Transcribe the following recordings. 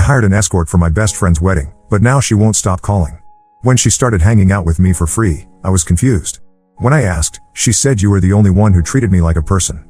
hired an escort for my best friend's wedding, but now she won't stop calling. When she started hanging out with me for free, I was confused. When I asked, she said you were the only one who treated me like a person.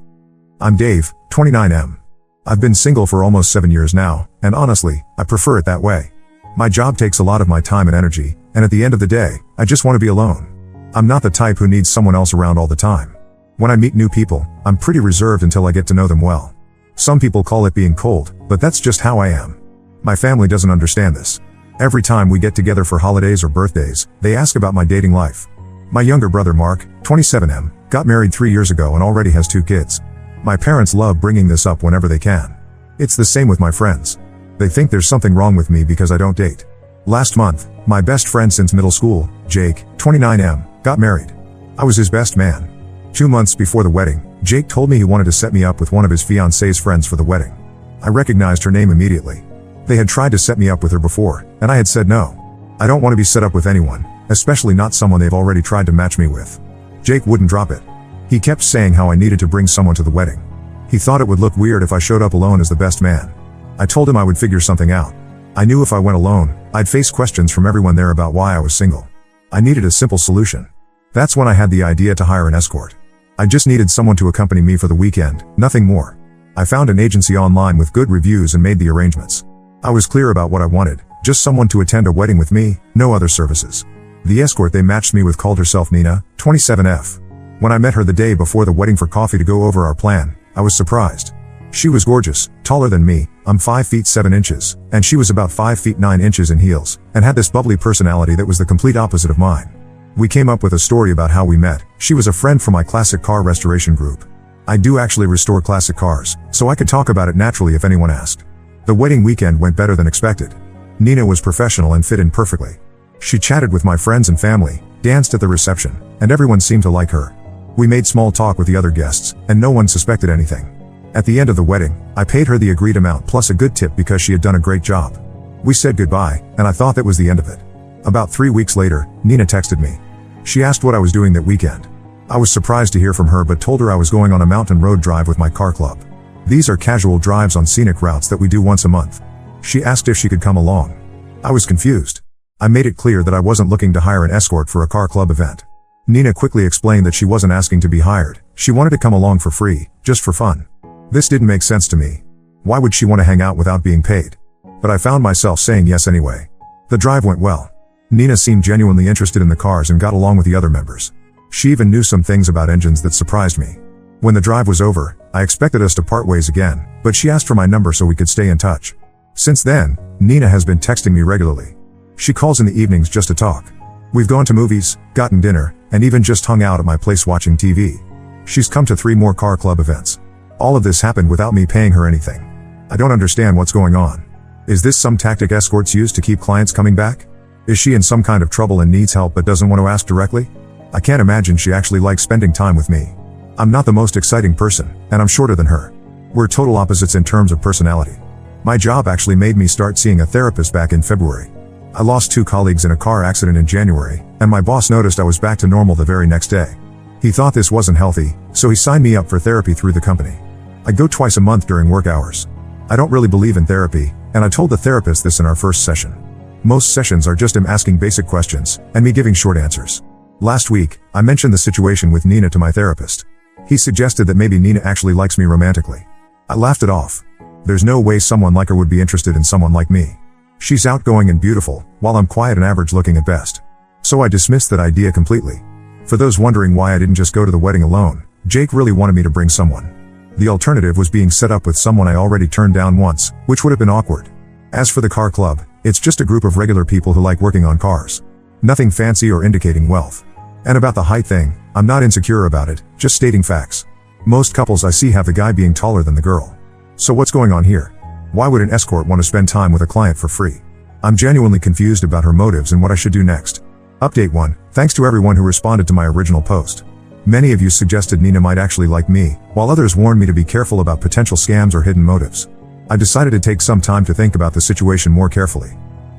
I'm Dave, 29M. I've been single for almost 7 years now, and honestly, I prefer it that way. My job takes a lot of my time and energy, and at the end of the day, I just want to be alone. I'm not the type who needs someone else around all the time. When I meet new people, I'm pretty reserved until I get to know them well. Some people call it being cold, but that's just how I am. My family doesn't understand this. Every time we get together for holidays or birthdays, they ask about my dating life. My younger brother Mark, 27M, got married 3 years ago and already has 2 kids. My parents love bringing this up whenever they can. It's the same with my friends. They think there's something wrong with me because I don't date. Last month, my best friend since middle school, Jake, 29M, got married. I was his best man. 2 months before the wedding, Jake told me he wanted to set me up with one of his fiancée's friends for the wedding. I recognized her name immediately. They had tried to set me up with her before, and I had said no. I don't want to be set up with anyone, especially not someone they've already tried to match me with. Jake wouldn't drop it. He kept saying how I needed to bring someone to the wedding. He thought it would look weird if I showed up alone as the best man. I told him I would figure something out. I knew if I went alone, I'd face questions from everyone there about why I was single. I needed a simple solution. That's when I had the idea to hire an escort. I just needed someone to accompany me for the weekend, nothing more. I found an agency online with good reviews and made the arrangements. I was clear about what I wanted, just someone to attend a wedding with me, no other services. The escort they matched me with called herself Nina, 27F. When I met her the day before the wedding for coffee to go over our plan, I was surprised. She was gorgeous, taller than me, I'm 5 feet 7 inches, and she was about 5 feet 9 inches in heels, and had this bubbly personality that was the complete opposite of mine. We came up with a story about how we met. She was a friend from my classic car restoration group. I do actually restore classic cars, so I could talk about it naturally if anyone asked. The wedding weekend went better than expected. Nina was professional and fit in perfectly. She chatted with my friends and family, danced at the reception, and everyone seemed to like her. We made small talk with the other guests, and no one suspected anything. At the end of the wedding, I paid her the agreed amount plus a good tip because she had done a great job. We said goodbye, and I thought that was the end of it. About 3 weeks later, Nina texted me. She asked what I was doing that weekend. I was surprised to hear from her but told her I was going on a mountain road drive with my car club. These are casual drives on scenic routes that we do once a month. She asked if she could come along. I was confused. I made it clear that I wasn't looking to hire an escort for a car club event. Nina quickly explained that she wasn't asking to be hired. She wanted to come along for free, just for fun. This didn't make sense to me. Why would she want to hang out without being paid? But I found myself saying yes anyway. The drive went well. Nina seemed genuinely interested in the cars and got along with the other members. She even knew some things about engines that surprised me. When the drive was over, I expected us to part ways again, but she asked for my number so we could stay in touch. Since then, Nina has been texting me regularly. She calls in the evenings just to talk. We've gone to movies, gotten dinner, and even just hung out at my place watching TV. She's come to 3 more car club events. All of this happened without me paying her anything. I don't understand what's going on. Is this some tactic escorts use to keep clients coming back? Is she in some kind of trouble and needs help but doesn't want to ask directly? I can't imagine she actually likes spending time with me. I'm not the most exciting person, and I'm shorter than her. We're total opposites in terms of personality. My job actually made me start seeing a therapist back in February. I lost 2 colleagues in a car accident in January, and my boss noticed I was back to normal the very next day. He thought this wasn't healthy, so he signed me up for therapy through the company. I go twice a month during work hours. I don't really believe in therapy, and I told the therapist this in our first session. Most sessions are just him asking basic questions, and me giving short answers. Last week, I mentioned the situation with Nina to my therapist. He suggested that maybe Nina actually likes me romantically. I laughed it off. There's no way someone like her would be interested in someone like me. She's outgoing and beautiful, while I'm quiet and average looking at best. So I dismissed that idea completely. For those wondering why I didn't just go to the wedding alone, Jake really wanted me to bring someone. The alternative was being set up with someone I already turned down once, which would have been awkward. As for the car club, it's just a group of regular people who like working on cars. Nothing fancy or indicating wealth. And about the height thing, I'm not insecure about it, just stating facts. Most couples I see have the guy being taller than the girl. So what's going on here? Why would an escort want to spend time with a client for free? I'm genuinely confused about her motives and what I should do next. Update 1. Thanks to everyone who responded to my original post. Many of you suggested Nina might actually like me, while others warned me to be careful about potential scams or hidden motives. I decided to take some time to think about the situation more carefully.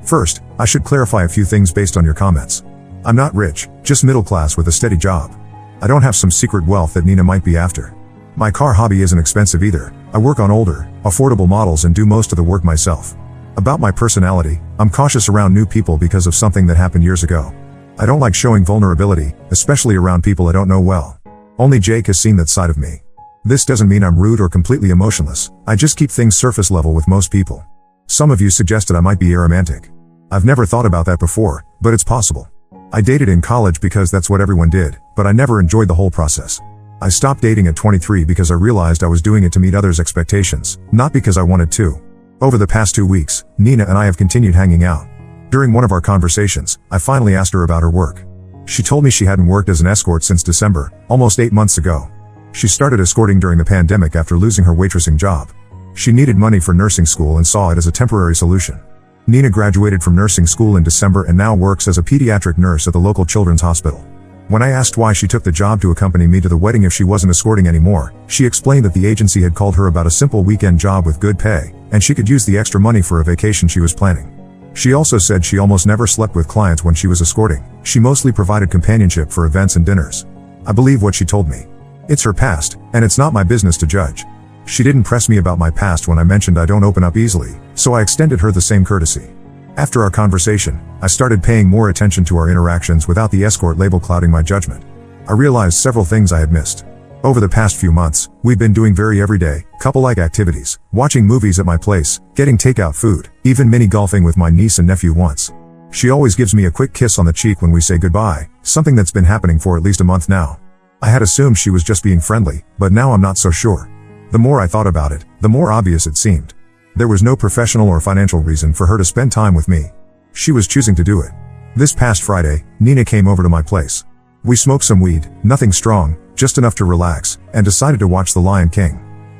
First, I should clarify a few things based on your comments. I'm not rich, just middle class with a steady job. I don't have some secret wealth that Nina might be after. My car hobby isn't expensive either. I work on older, affordable models and do most of the work myself. About my personality, I'm cautious around new people because of something that happened years ago. I don't like showing vulnerability, especially around people I don't know well. Only Jake has seen that side of me. This doesn't mean I'm rude or completely emotionless, I just keep things surface level with most people. Some of you suggested I might be aromantic. I've never thought about that before, but it's possible. I dated in college because that's what everyone did, but I never enjoyed the whole process. I stopped dating at 23 because I realized I was doing it to meet others' expectations, not because I wanted to. Over the past 2 weeks, Nina and I have continued hanging out. During one of our conversations, I finally asked her about her work. She told me she hadn't worked as an escort since December, almost 8 months ago. She started escorting during the pandemic after losing her waitressing job. She needed money for nursing school and saw it as a temporary solution. Nina graduated from nursing school in December and now works as a pediatric nurse at the local children's hospital. When I asked why she took the job to accompany me to the wedding if she wasn't escorting anymore, she explained that the agency had called her about a simple weekend job with good pay, and she could use the extra money for a vacation she was planning. She also said she almost never slept with clients when she was escorting. She mostly provided companionship for events and dinners. I believe what she told me. It's her past, and it's not my business to judge. She didn't press me about my past when I mentioned I don't open up easily, so I extended her the same courtesy. After our conversation, I started paying more attention to our interactions without the escort label clouding my judgment. I realized several things I had missed. Over the past few months, we've been doing very everyday, couple-like activities, watching movies at my place, getting takeout food, even mini-golfing with my niece and nephew once. She always gives me a quick kiss on the cheek when we say goodbye, something that's been happening for at least a month now. I had assumed she was just being friendly, but now I'm not so sure. The more I thought about it, the more obvious it seemed. There was no professional or financial reason for her to spend time with me. She was choosing to do it. This past Friday, Nina came over to my place. We smoked some weed, nothing strong, just enough to relax, and decided to watch The Lion King.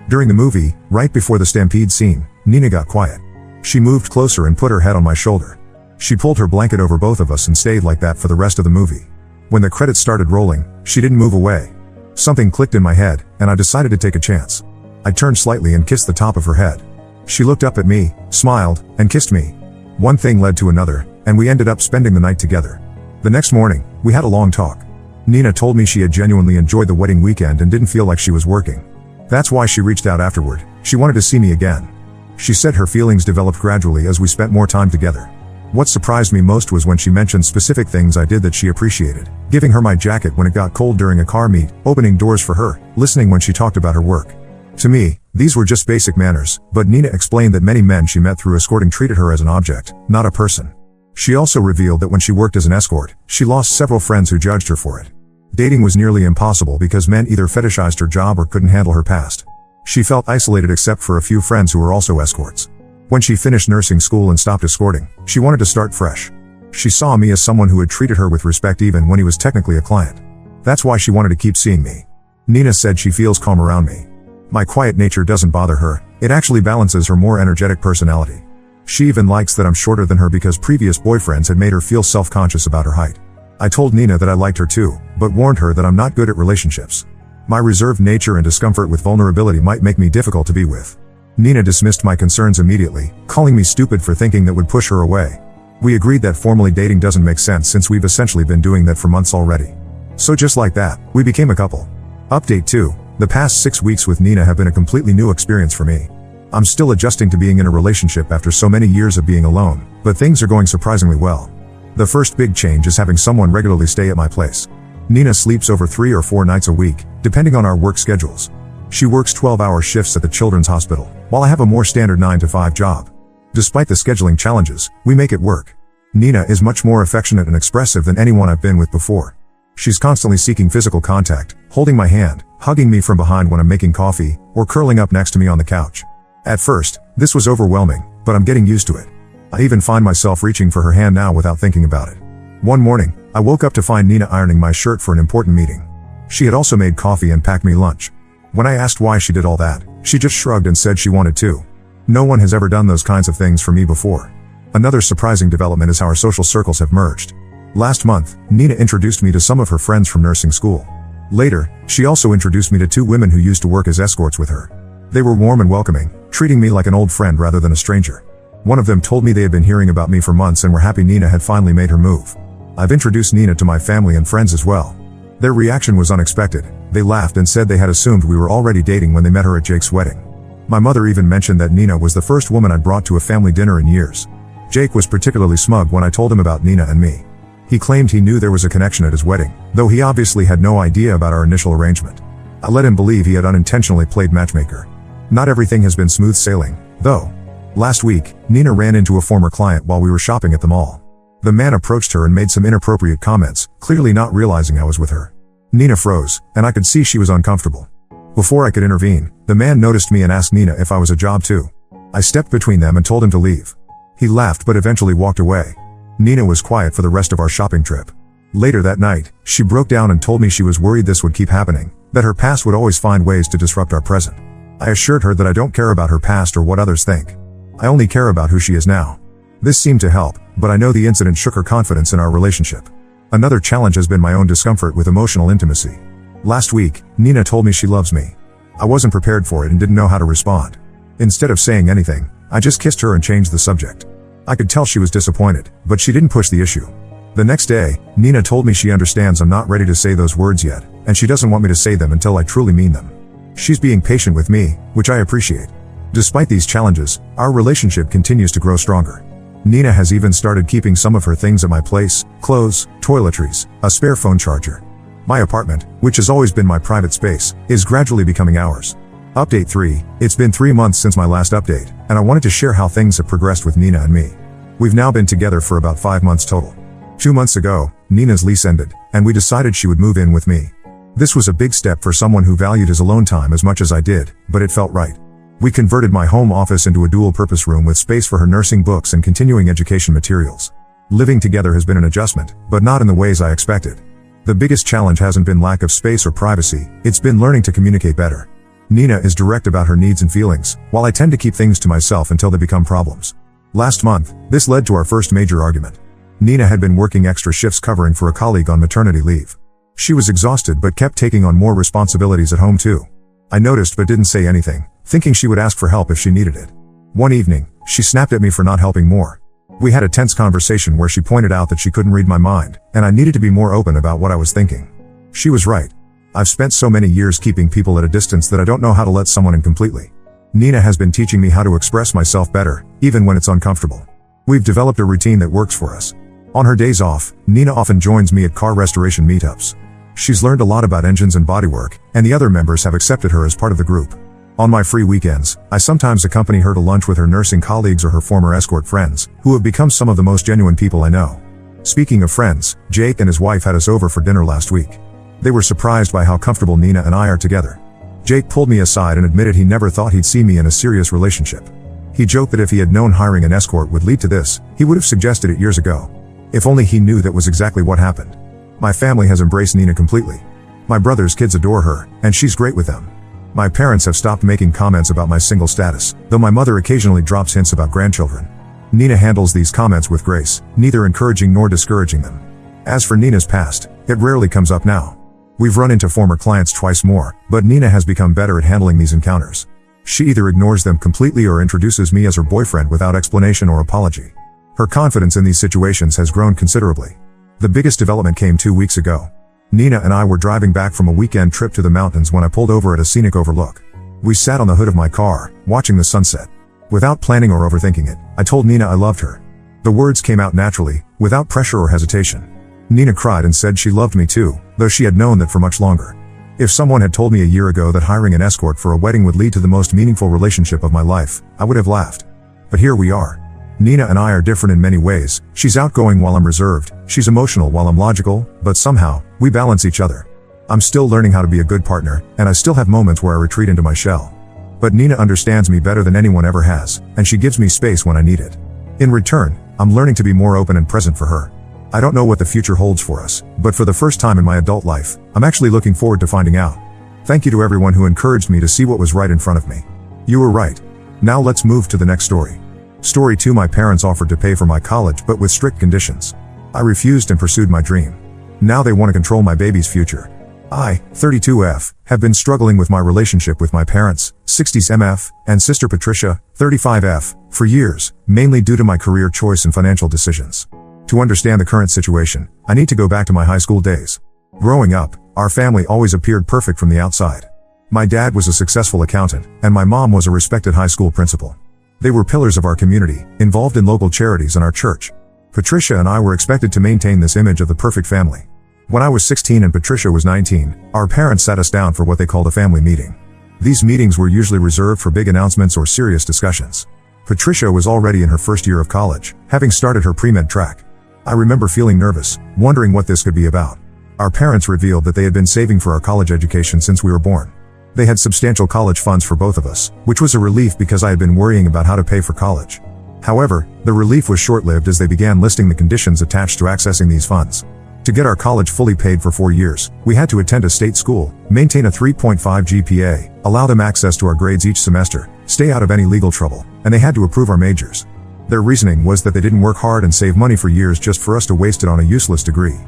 During the movie, right before the stampede scene, Nina got quiet. She moved closer and put her head on my shoulder. She pulled her blanket over both of us and stayed like that for the rest of the movie. When the credits started rolling, she didn't move away. Something clicked in my head, and I decided to take a chance. I turned slightly and kissed the top of her head. She looked up at me, smiled, and kissed me. One thing led to another, and we ended up spending the night together. The next morning, we had a long talk. Nina told me she had genuinely enjoyed the wedding weekend and didn't feel like she was working. That's why she reached out afterward. She wanted to see me again. She said her feelings developed gradually as we spent more time together. What surprised me most was when she mentioned specific things I did that she appreciated. Giving her my jacket when it got cold during a car meet, opening doors for her, listening when she talked about her work. To me, these were just basic manners, but Nina explained that many men she met through escorting treated her as an object, not a person. She also revealed that when she worked as an escort, she lost several friends who judged her for it. Dating was nearly impossible because men either fetishized her job or couldn't handle her past. She felt isolated except for a few friends who were also escorts. When she finished nursing school and stopped escorting, she wanted to start fresh. She saw me as someone who had treated her with respect even when he was technically a client. That's why she wanted to keep seeing me. Nina said she feels calm around me. My quiet nature doesn't bother her, it actually balances her more energetic personality. She even likes that I'm shorter than her because previous boyfriends had made her feel self-conscious about her height. I told Nina that I liked her too, but warned her that I'm not good at relationships. My reserved nature and discomfort with vulnerability might make me difficult to be with. Nina dismissed my concerns immediately, calling me stupid for thinking that would push her away. We agreed that formally dating doesn't make sense since we've essentially been doing that for months already. So just like that, we became a couple. Update 2. The past 6 weeks with Nina have been a completely new experience for me. I'm still adjusting to being in a relationship after so many years of being alone, but things are going surprisingly well. The first big change is having someone regularly stay at my place. Nina sleeps over 3 or 4 nights a week, depending on our work schedules. She works 12-hour shifts at the children's hospital, while I have a more standard 9-to-5 job. Despite the scheduling challenges, we make it work. Nina is much more affectionate and expressive than anyone I've been with before. She's constantly seeking physical contact, holding my hand, hugging me from behind when I'm making coffee, or curling up next to me on the couch. At first, this was overwhelming, but I'm getting used to it. I even find myself reaching for her hand now without thinking about it. One morning, I woke up to find Nina ironing my shirt for an important meeting. She had also made coffee and packed me lunch. When I asked why she did all that, she just shrugged and said she wanted to. No one has ever done those kinds of things for me before. Another surprising development is how our social circles have merged. Last month, Nina introduced me to some of her friends from nursing school. Later, she also introduced me to 2 women who used to work as escorts with her. They were warm and welcoming, treating me like an old friend rather than a stranger. One of them told me they had been hearing about me for months and were happy Nina had finally made her move. I've introduced Nina to my family and friends as well. Their reaction was unexpected. They laughed and said they had assumed we were already dating when they met her at Jake's wedding. My mother even mentioned that Nina was the first woman I'd brought to a family dinner in years. Jake was particularly smug when I told him about Nina and me. He claimed he knew there was a connection at his wedding, though he obviously had no idea about our initial arrangement. I let him believe he had unintentionally played matchmaker. Not everything has been smooth sailing, though. Last week, Nina ran into a former client while we were shopping at the mall. The man approached her and made some inappropriate comments, clearly not realizing I was with her. Nina froze, and I could see she was uncomfortable. Before I could intervene, the man noticed me and asked Nina if I was a job too. I stepped between them and told him to leave. He laughed but eventually walked away. Nina was quiet for the rest of our shopping trip. Later that night, she broke down and told me she was worried this would keep happening, that her past would always find ways to disrupt our present. I assured her that I don't care about her past or what others think. I only care about who she is now. This seemed to help, but I know the incident shook her confidence in our relationship. Another challenge has been my own discomfort with emotional intimacy. Last week, Nina told me she loves me. I wasn't prepared for it and didn't know how to respond. Instead of saying anything, I just kissed her and changed the subject. I could tell she was disappointed, but she didn't push the issue. The next day, Nina told me she understands I'm not ready to say those words yet, and she doesn't want me to say them until I truly mean them. She's being patient with me, which I appreciate. Despite these challenges, our relationship continues to grow stronger. Nina has even started keeping some of her things at my place: clothes, toiletries, a spare phone charger. My apartment, which has always been my private space, is gradually becoming ours. Update 3, it's been 3 months since my last update, and I wanted to share how things have progressed with Nina and me. We've now been together for about 5 months total. 2 months ago, Nina's lease ended, and we decided she would move in with me. This was a big step for someone who valued his alone time as much as I did, but it felt right. We converted my home office into a dual-purpose room with space for her nursing books and continuing education materials. Living together has been an adjustment, but not in the ways I expected. The biggest challenge hasn't been lack of space or privacy, it's been learning to communicate better. Nina is direct about her needs and feelings, while I tend to keep things to myself until they become problems. Last month, this led to our first major argument. Nina had been working extra shifts covering for a colleague on maternity leave. She was exhausted but kept taking on more responsibilities at home too. I noticed but didn't say anything, thinking she would ask for help if she needed it. One evening, she snapped at me for not helping more. We had a tense conversation where she pointed out that she couldn't read my mind, and I needed to be more open about what I was thinking. She was right. I've spent so many years keeping people at a distance that I don't know how to let someone in completely. Nina has been teaching me how to express myself better, even when it's uncomfortable. We've developed a routine that works for us. On her days off, Nina often joins me at car restoration meetups. She's learned a lot about engines and bodywork, and the other members have accepted her as part of the group. On my free weekends, I sometimes accompany her to lunch with her nursing colleagues or her former Escort friends, who have become some of the most genuine people I know. Speaking of friends, Jake and his wife had us over for dinner last week. They were surprised by how comfortable Nina and I are together. Jake pulled me aside and admitted he never thought he'd see me in a serious relationship. He joked that if he had known hiring an escort would lead to this, he would have suggested it years ago. If only he knew that was exactly what happened. My family has embraced Nina completely. My brother's kids adore her, and she's great with them. My parents have stopped making comments about my single status, though my mother occasionally drops hints about grandchildren. Nina handles these comments with grace, neither encouraging nor discouraging them. As for Nina's past, it rarely comes up now. We've run into former clients twice more, but Nina has become better at handling these encounters. She either ignores them completely or introduces me as her boyfriend without explanation or apology. Her confidence in these situations has grown considerably. The biggest development came 2 weeks ago. Nina and I were driving back from a weekend trip to the mountains when I pulled over at a scenic overlook. We sat on the hood of my car, watching the sunset. Without planning or overthinking it, I told Nina I loved her. The words came out naturally, without pressure or hesitation. Nina cried and said she loved me too, though she had known that for much longer. If someone had told me a year ago that hiring an escort for a wedding would lead to the most meaningful relationship of my life, I would have laughed. But here we are. Nina and I are different in many ways. She's outgoing while I'm reserved, she's emotional while I'm logical, but somehow, we balance each other. I'm still learning how to be a good partner, and I still have moments where I retreat into my shell. But Nina understands me better than anyone ever has, and she gives me space when I need it. In return, I'm learning to be more open and present for her. I don't know what the future holds for us, but for the first time in my adult life, I'm actually looking forward to finding out. Thank you to everyone who encouraged me to see what was right in front of me. You were right. Now let's move to the next story. Story 2. My parents offered to pay for my college but with strict conditions. I refused and pursued my dream. Now they want to control my baby's future. I, 32F, have been struggling with my relationship with my parents, 60s MF, and sister Patricia, 35F, for years, mainly due to my career choice and financial decisions. To understand the current situation, I need to go back to my high school days. Growing up, our family always appeared perfect from the outside. My dad was a successful accountant, and my mom was a respected high school principal. They were pillars of our community, involved in local charities and our church. Patricia and I were expected to maintain this image of the perfect family. When I was 16 and Patricia was 19, our parents sat us down for what they called a family meeting. These meetings were usually reserved for big announcements or serious discussions. Patricia was already in her first year of college, having started her pre-med track. I remember feeling nervous, wondering what this could be about. Our parents revealed that they had been saving for our college education since we were born. They had substantial college funds for both of us, which was a relief because I had been worrying about how to pay for college. However, the relief was short-lived as they began listing the conditions attached to accessing these funds. To get our college fully paid for 4 years, we had to attend a state school, maintain a 3.5 GPA, allow them access to our grades each semester, stay out of any legal trouble, and they had to approve our majors. Their reasoning was that they didn't work hard and save money for years just for us to waste it on a useless degree.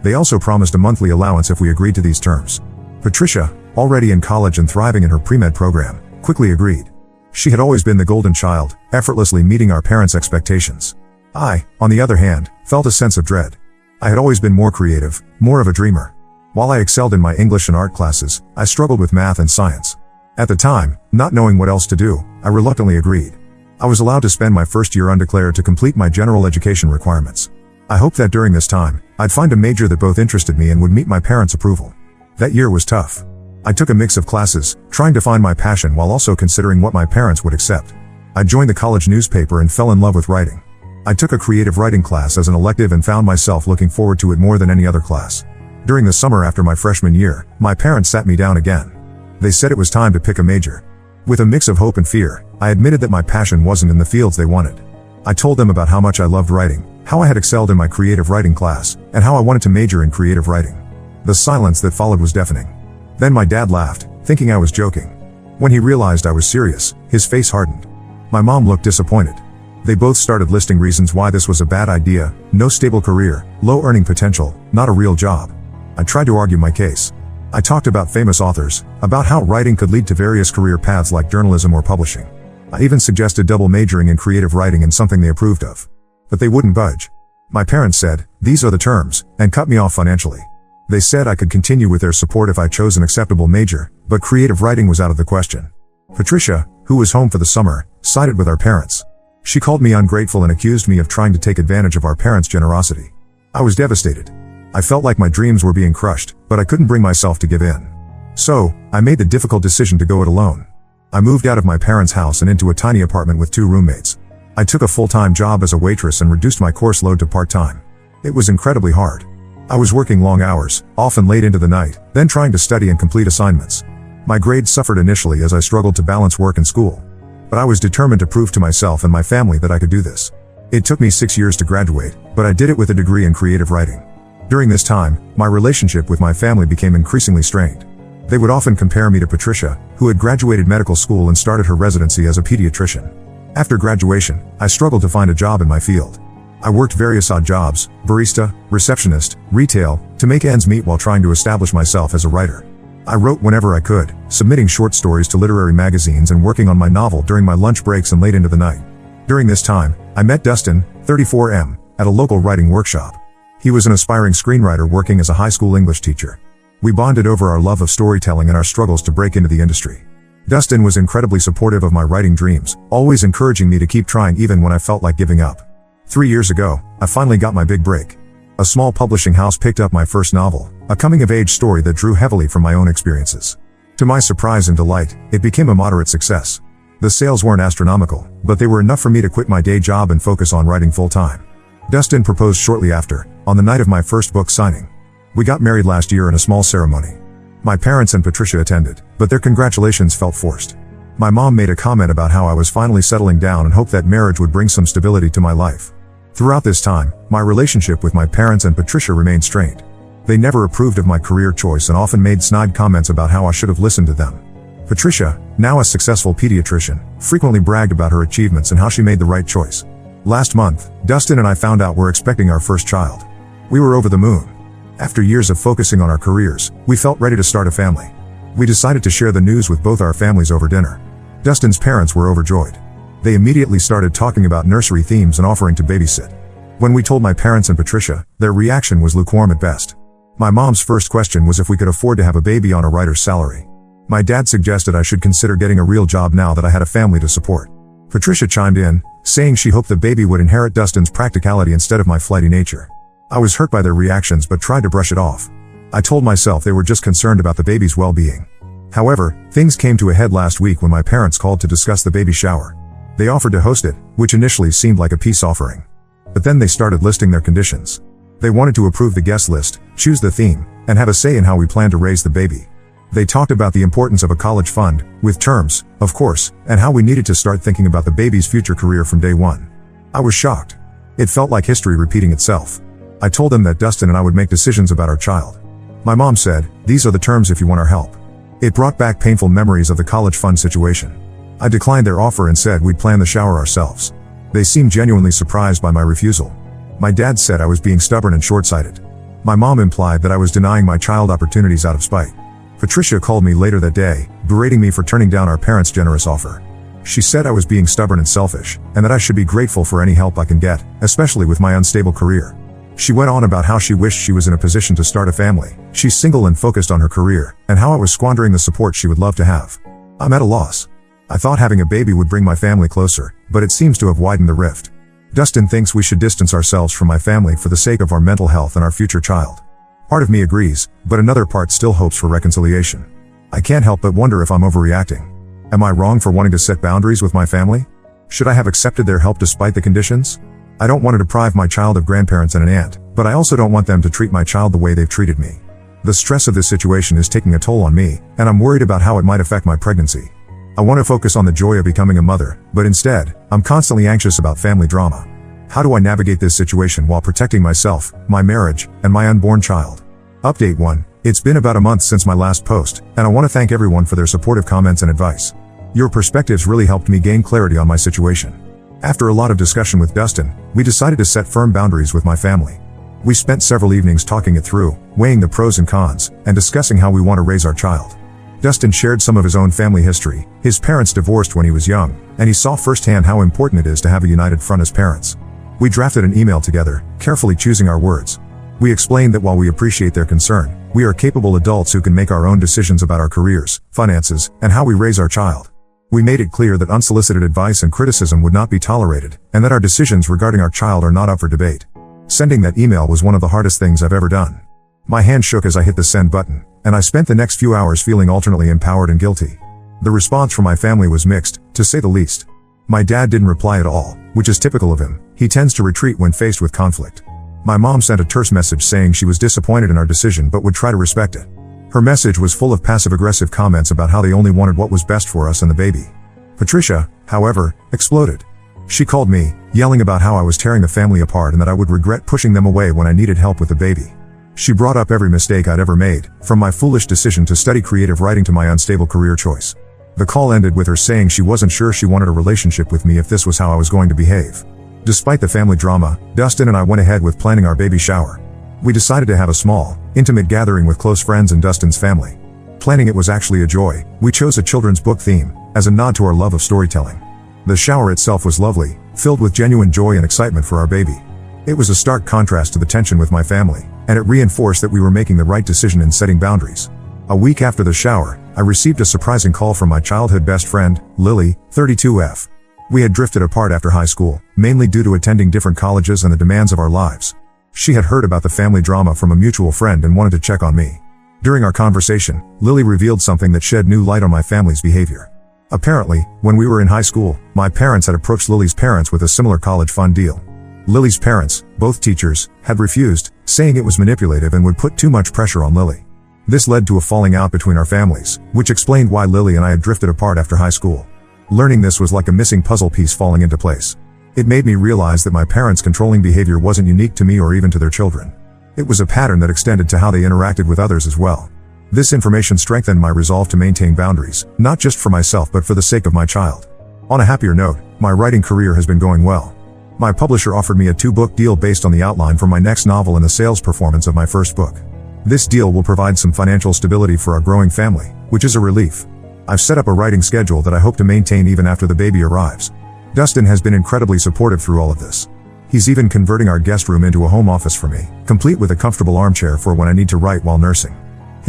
They also promised a monthly allowance if we agreed to these terms. Patricia, already in college and thriving in her pre-med program, quickly agreed. She had always been the golden child, effortlessly meeting our parents' expectations. I, on the other hand, felt a sense of dread. I had always been more creative, more of a dreamer. While I excelled in my English and art classes, I struggled with math and science. At the time, not knowing what else to do, I reluctantly agreed. I was allowed to spend my first year undeclared to complete my general education requirements. I hoped that during this time, I'd find a major that both interested me and would meet my parents' approval. That year was tough. I took a mix of classes, trying to find my passion while also considering what my parents would accept. I joined the college newspaper and fell in love with writing. I took a creative writing class as an elective and found myself looking forward to it more than any other class. During the summer after my freshman year, my parents sat me down again. They said it was time to pick a major. With a mix of hope and fear, I admitted that my passion wasn't in the fields they wanted. I told them about how much I loved writing, how I had excelled in my creative writing class, and how I wanted to major in creative writing. The silence that followed was deafening. Then my dad laughed, thinking I was joking. When he realized I was serious, his face hardened. My mom looked disappointed. They both started listing reasons why this was a bad idea: no stable career, low earning potential, not a real job. I tried to argue my case. I talked about famous authors, about how writing could lead to various career paths like journalism or publishing. I even suggested double majoring in creative writing and something they approved of. But they wouldn't budge. My parents said, "These are the terms," and cut me off financially. They said I could continue with their support if I chose an acceptable major, but creative writing was out of the question. Patricia, who was home for the summer, sided with our parents. She called me ungrateful and accused me of trying to take advantage of our parents' generosity. I was devastated. I felt like my dreams were being crushed, but I couldn't bring myself to give in. So, I made the difficult decision to go it alone. I moved out of my parents' house and into a tiny apartment with 2 roommates. I took a full-time job as a waitress and reduced my course load to part-time. It was incredibly hard. I was working long hours, often late into the night, then trying to study and complete assignments. My grades suffered initially as I struggled to balance work and school. But I was determined to prove to myself and my family that I could do this. It took me 6 years to graduate, but I did it with a degree in creative writing. During this time, my relationship with my family became increasingly strained. They would often compare me to Patricia, who had graduated medical school and started her residency as a pediatrician. After graduation, I struggled to find a job in my field. I worked various odd jobs, barista, receptionist, retail, to make ends meet while trying to establish myself as a writer. I wrote whenever I could, submitting short stories to literary magazines and working on my novel during my lunch breaks and late into the night. During this time, I met Dustin, 34M, at a local writing workshop. He was an aspiring screenwriter working as a high school English teacher. We bonded over our love of storytelling and our struggles to break into the industry. Dustin was incredibly supportive of my writing dreams, always encouraging me to keep trying even when I felt like giving up. 3 years ago, I finally got my big break. A small publishing house picked up my first novel, a coming-of-age story that drew heavily from my own experiences. To my surprise and delight, it became a moderate success. The sales weren't astronomical, but they were enough for me to quit my day job and focus on writing full-time. Dustin proposed shortly after, on the night of my first book signing. We got married last year in a small ceremony. My parents and Patricia attended, but their congratulations felt forced. My mom made a comment about how I was finally settling down and hoped that marriage would bring some stability to my life. Throughout this time, my relationship with my parents and Patricia remained strained. They never approved of my career choice and often made snide comments about how I should have listened to them. Patricia, now a successful pediatrician, frequently bragged about her achievements and how she made the right choice. Last month, Dustin and I found out we're expecting our first child. We were over the moon. After years of focusing on our careers, we felt ready to start a family. We decided to share the news with both our families over dinner. Dustin's parents were overjoyed. They immediately started talking about nursery themes and offering to babysit. When we told my parents and Patricia, their reaction was lukewarm at best. My mom's first question was if we could afford to have a baby on a writer's salary. My dad suggested I should consider getting a real job now that I had a family to support. Patricia chimed in, saying she hoped the baby would inherit Dustin's practicality instead of my flighty nature. I was hurt by their reactions but tried to brush it off. I told myself they were just concerned about the baby's well-being. However, things came to a head last week when my parents called to discuss the baby shower. They offered to host it, which initially seemed like a peace offering. But then they started listing their conditions. They wanted to approve the guest list, choose the theme, and have a say in how we plan to raise the baby. They talked about the importance of a college fund, with terms, of course, and how we needed to start thinking about the baby's future career from day one. I was shocked. It felt like history repeating itself. I told them that Dustin and I would make decisions about our child. My mom said, "These are the terms if you want our help." It brought back painful memories of the college fund situation. I declined their offer and said we'd plan the shower ourselves. They seemed genuinely surprised by my refusal. My dad said I was being stubborn and short-sighted. My mom implied that I was denying my child opportunities out of spite. Patricia called me later that day, berating me for turning down our parents' generous offer. She said I was being stubborn and selfish, and that I should be grateful for any help I can get, especially with my unstable career. She went on about how she wished she was in a position to start a family, she's single and focused on her career, and how I was squandering the support she would love to have. I'm at a loss. I thought having a baby would bring my family closer, but it seems to have widened the rift. Dustin thinks we should distance ourselves from my family for the sake of our mental health and our future child. Part of me agrees, but another part still hopes for reconciliation. I can't help but wonder if I'm overreacting. Am I wrong for wanting to set boundaries with my family? Should I have accepted their help despite the conditions? I don't want to deprive my child of grandparents and an aunt, but I also don't want them to treat my child the way they've treated me. The stress of this situation is taking a toll on me, and I'm worried about how it might affect my pregnancy. I want to focus on the joy of becoming a mother, but instead, I'm constantly anxious about family drama. How do I navigate this situation while protecting myself, my marriage, and my unborn child? Update 1. It's been about a month since my last post, and I want to thank everyone for their supportive comments and advice. Your perspectives really helped me gain clarity on my situation. After a lot of discussion with Dustin, we decided to set firm boundaries with my family. We spent several evenings talking it through, weighing the pros and cons, and discussing how we want to raise our child. Dustin shared some of his own family history. His parents divorced when he was young, and he saw firsthand how important it is to have a united front as parents. We drafted an email together, carefully choosing our words. We explained that while we appreciate their concern, we are capable adults who can make our own decisions about our careers, finances, and how we raise our child. We made it clear that unsolicited advice and criticism would not be tolerated, and that our decisions regarding our child are not up for debate. Sending that email was one of the hardest things I've ever done. My hand shook as I hit the send button, and I spent the next few hours feeling alternately empowered and guilty. The response from my family was mixed, to say the least. My dad didn't reply at all, which is typical of him. He tends to retreat when faced with conflict. My mom sent a terse message saying she was disappointed in our decision but would try to respect it. Her message was full of passive-aggressive comments about how they only wanted what was best for us and the baby. Patricia, however, exploded. She called me, yelling about how I was tearing the family apart and that I would regret pushing them away when I needed help with the baby. She brought up every mistake I'd ever made, from my foolish decision to study creative writing to my unstable career choice. The call ended with her saying she wasn't sure she wanted a relationship with me if this was how I was going to behave. Despite the family drama, Dustin and I went ahead with planning our baby shower. We decided to have a small, intimate gathering with close friends and Dustin's family. Planning it was actually a joy. We chose a children's book theme, as a nod to our love of storytelling. The shower itself was lovely, filled with genuine joy and excitement for our baby. It was a stark contrast to the tension with my family, and it reinforced that we were making the right decision in setting boundaries. A week after the shower, I received a surprising call from my childhood best friend, Lily, 32F. We had drifted apart after high school, mainly due to attending different colleges and the demands of our lives. She had heard about the family drama from a mutual friend and wanted to check on me. During our conversation, Lily revealed something that shed new light on my family's behavior. Apparently, when we were in high school, my parents had approached Lily's parents with a similar college fund deal. Lily's parents, both teachers, had refused, saying it was manipulative and would put too much pressure on Lily. This led to a falling out between our families, which explained why Lily and I had drifted apart after high school. Learning this was like a missing puzzle piece falling into place. It made me realize that my parents' controlling behavior wasn't unique to me or even to their children. It was a pattern that extended to how they interacted with others as well. This information strengthened my resolve to maintain boundaries, not just for myself but for the sake of my child. On a happier note, my writing career has been going well. My publisher offered me a 2-book deal based on the outline for my next novel and the sales performance of my first book. This deal will provide some financial stability for our growing family, which is a relief. I've set up a writing schedule that I hope to maintain even after the baby arrives. Dustin has been incredibly supportive through all of this. He's even converting our guest room into a home office for me, complete with a comfortable armchair for when I need to write while nursing.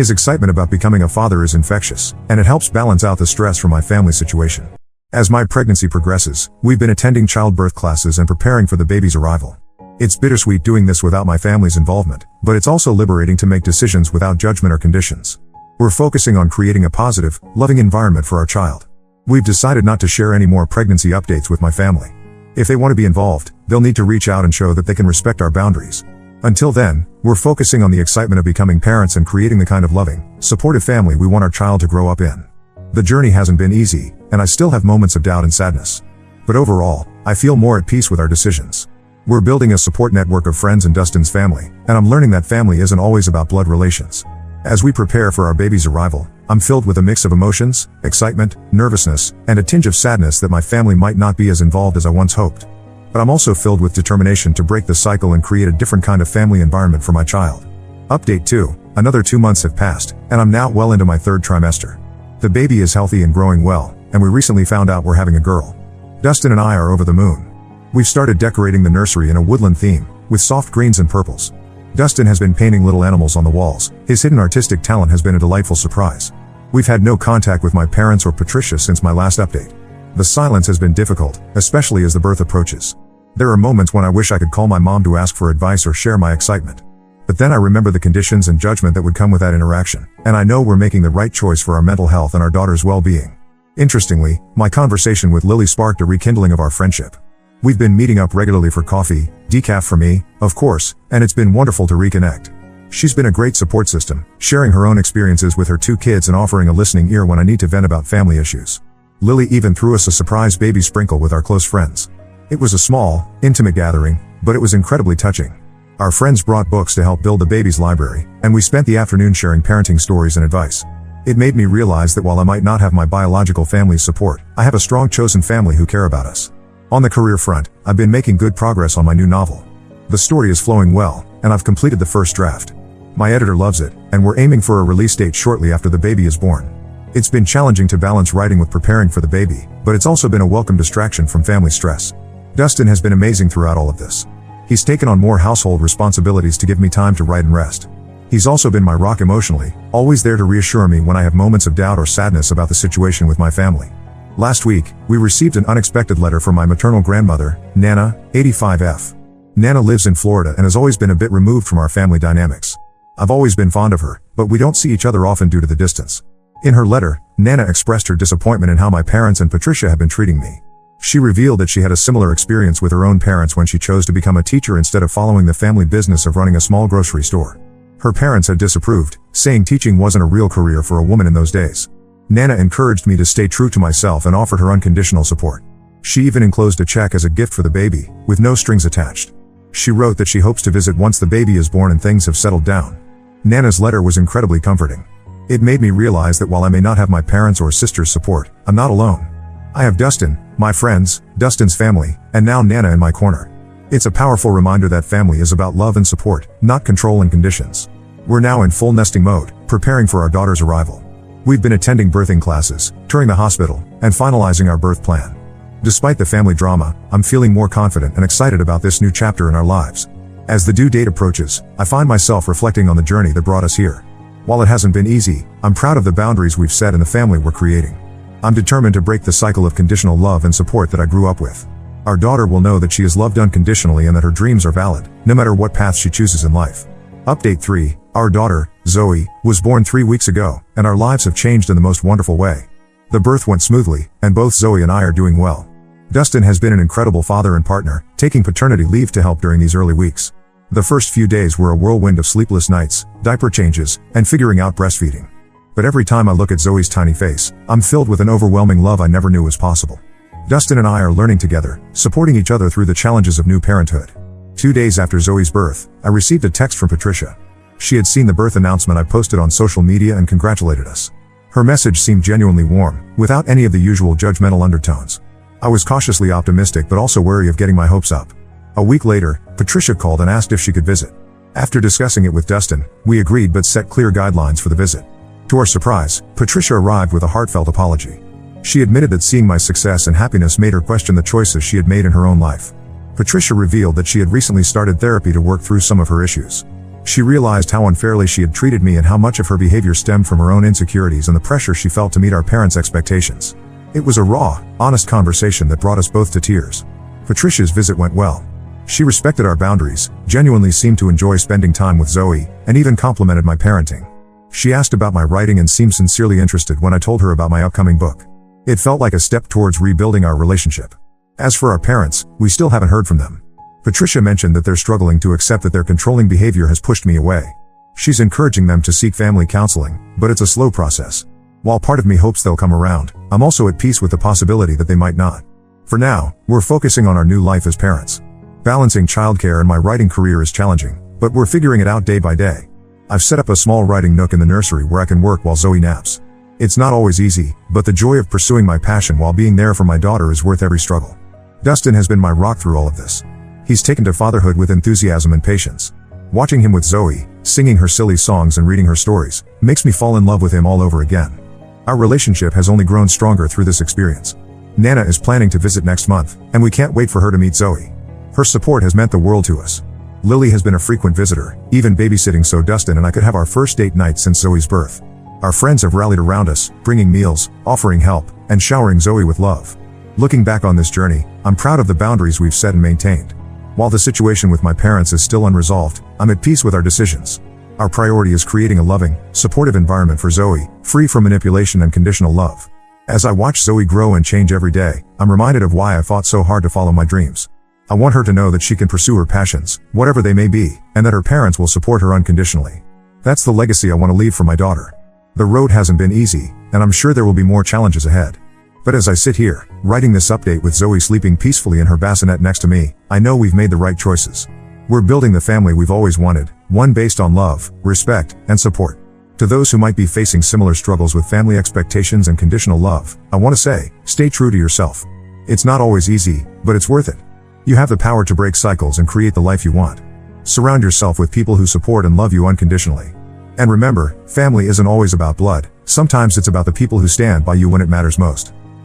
His excitement about becoming a father is infectious, and it helps balance out the stress from my family situation. As my pregnancy progresses, we've been attending childbirth classes and preparing for the baby's arrival. It's bittersweet doing this without my family's involvement, but it's also liberating to make decisions without judgment or conditions. We're focusing on creating a positive, loving environment for our child. We've decided not to share any more pregnancy updates with my family. If they want to be involved, they'll need to reach out and show that they can respect our boundaries. Until then, we're focusing on the excitement of becoming parents and creating the kind of loving, supportive family we want our child to grow up in. The journey hasn't been easy, and I still have moments of doubt and sadness. But overall, I feel more at peace with our decisions. We're building a support network of friends in Dustin's family, and I'm learning that family isn't always about blood relations. As we prepare for our baby's arrival, I'm filled with a mix of emotions, excitement, nervousness, and a tinge of sadness that my family might not be as involved as I once hoped. But I'm also filled with determination to break the cycle and create a different kind of family environment for my child. Update 2. Another 2 months have passed, and I'm now well into my 3rd trimester. The baby is healthy and growing well, and we recently found out we're having a girl. Dustin and I are over the moon. We've started decorating the nursery in a woodland theme, with soft greens and purples. Dustin has been painting little animals on the walls. His hidden artistic talent has been a delightful surprise. We've had no contact with my parents or Patricia since my last update. The silence has been difficult, especially as the birth approaches. There are moments when I wish I could call my mom to ask for advice or share my excitement. But then I remember the conditions and judgment that would come with that interaction, and I know we're making the right choice for our mental health and our daughter's well-being. Interestingly, my conversation with Lily sparked a rekindling of our friendship. We've been meeting up regularly for coffee, decaf for me, of course, and it's been wonderful to reconnect. She's been a great support system, sharing her own experiences with her 2 kids and offering a listening ear when I need to vent about family issues. Lily even threw us a surprise baby sprinkle with our close friends. It was a small, intimate gathering, but it was incredibly touching. Our friends brought books to help build the baby's library, and we spent the afternoon sharing parenting stories and advice. It made me realize that while I might not have my biological family's support, I have a strong chosen family who care about us. On the career front, I've been making good progress on my new novel. The story is flowing well, and I've completed the first draft. My editor loves it, and we're aiming for a release date shortly after the baby is born. It's been challenging to balance writing with preparing for the baby, but it's also been a welcome distraction from family stress. Dustin has been amazing throughout all of this. He's taken on more household responsibilities to give me time to write and rest. He's also been my rock emotionally, always there to reassure me when I have moments of doubt or sadness about the situation with my family. Last week, we received an unexpected letter from my maternal grandmother, Nana, 85F. Nana lives in Florida and has always been a bit removed from our family dynamics. I've always been fond of her, but we don't see each other often due to the distance. In her letter, Nana expressed her disappointment in how my parents and Patricia have been treating me. She revealed that she had a similar experience with her own parents when she chose to become a teacher instead of following the family business of running a small grocery store. Her parents had disapproved, saying teaching wasn't a real career for a woman in those days. Nana encouraged me to stay true to myself and offered her unconditional support. She even enclosed a check as a gift for the baby, with no strings attached. She wrote that she hopes to visit once the baby is born and things have settled down. Nana's letter was incredibly comforting. It made me realize that while I may not have my parents' or sister's support, I'm not alone. I have Dustin, my friends, Dustin's family, and now Nana in my corner. It's a powerful reminder that family is about love and support, not control and conditions. We're now in full nesting mode, preparing for our daughter's arrival. We've been attending birthing classes, touring the hospital, and finalizing our birth plan. Despite the family drama, I'm feeling more confident and excited about this new chapter in our lives. As the due date approaches, I find myself reflecting on the journey that brought us here. While it hasn't been easy, I'm proud of the boundaries we've set and the family we're creating. I'm determined to break the cycle of conditional love and support that I grew up with. Our daughter will know that she is loved unconditionally and that her dreams are valid, no matter what path she chooses in life. Update 3. Our daughter, Zoe, was born 3 weeks ago, and our lives have changed in the most wonderful way. The birth went smoothly, and both Zoe and I are doing well. Dustin has been an incredible father and partner, taking paternity leave to help during these early weeks. The first few days were a whirlwind of sleepless nights, diaper changes, and figuring out breastfeeding. But every time I look at Zoe's tiny face, I'm filled with an overwhelming love I never knew was possible. Dustin and I are learning together, supporting each other through the challenges of new parenthood. 2 days after Zoe's birth, I received a text from Patricia. She had seen the birth announcement I posted on social media and congratulated us. Her message seemed genuinely warm, without any of the usual judgmental undertones. I was cautiously optimistic but also wary of getting my hopes up. A week later, Patricia called and asked if she could visit. After discussing it with Dustin, we agreed but set clear guidelines for the visit. To our surprise, Patricia arrived with a heartfelt apology. She admitted that seeing my success and happiness made her question the choices she had made in her own life. Patricia revealed that she had recently started therapy to work through some of her issues. She realized how unfairly she had treated me and how much of her behavior stemmed from her own insecurities and the pressure she felt to meet our parents' expectations. It was a raw, honest conversation that brought us both to tears. Patricia's visit went well. She respected our boundaries, genuinely seemed to enjoy spending time with Zoe, and even complimented my parenting. She asked about my writing and seemed sincerely interested when I told her about my upcoming book. It felt like a step towards rebuilding our relationship. As for our parents, we still haven't heard from them. Patricia mentioned that they're struggling to accept that their controlling behavior has pushed me away. She's encouraging them to seek family counseling, but it's a slow process. While part of me hopes they'll come around, I'm also at peace with the possibility that they might not. For now, we're focusing on our new life as parents. Balancing childcare and my writing career is challenging, but we're figuring it out day by day. I've set up a small writing nook in the nursery where I can work while Zoe naps. It's not always easy, but the joy of pursuing my passion while being there for my daughter is worth every struggle. Dustin has been my rock through all of this. He's taken to fatherhood with enthusiasm and patience. Watching him with Zoe, singing her silly songs and reading her stories, makes me fall in love with him all over again. Our relationship has only grown stronger through this experience. Nana is planning to visit next month, and we can't wait for her to meet Zoe. Her support has meant the world to us. Lily has been a frequent visitor, even babysitting so Dustin and I could have our first date night since Zoe's birth. Our friends have rallied around us, bringing meals, offering help, and showering Zoe with love. Looking back on this journey, I'm proud of the boundaries we've set and maintained. While the situation with my parents is still unresolved, I'm at peace with our decisions. Our priority is creating a loving, supportive environment for Zoe, free from manipulation and conditional love. As I watch Zoe grow and change every day, I'm reminded of why I fought so hard to follow my dreams. I want her to know that she can pursue her passions, whatever they may be, and that her parents will support her unconditionally. That's the legacy I want to leave for my daughter. The road hasn't been easy, and I'm sure there will be more challenges ahead. But as I sit here, writing this update with Zoe sleeping peacefully in her bassinet next to me, I know we've made the right choices. We're building the family we've always wanted, one based on love, respect, and support. To those who might be facing similar struggles with family expectations and conditional love, I want to say, stay true to yourself. It's not always easy, but it's worth it. You have the power to break cycles and create the life you want. Surround yourself with people who support and love you unconditionally. And remember, family isn't always about blood, sometimes it's about the people who stand by you when it matters most.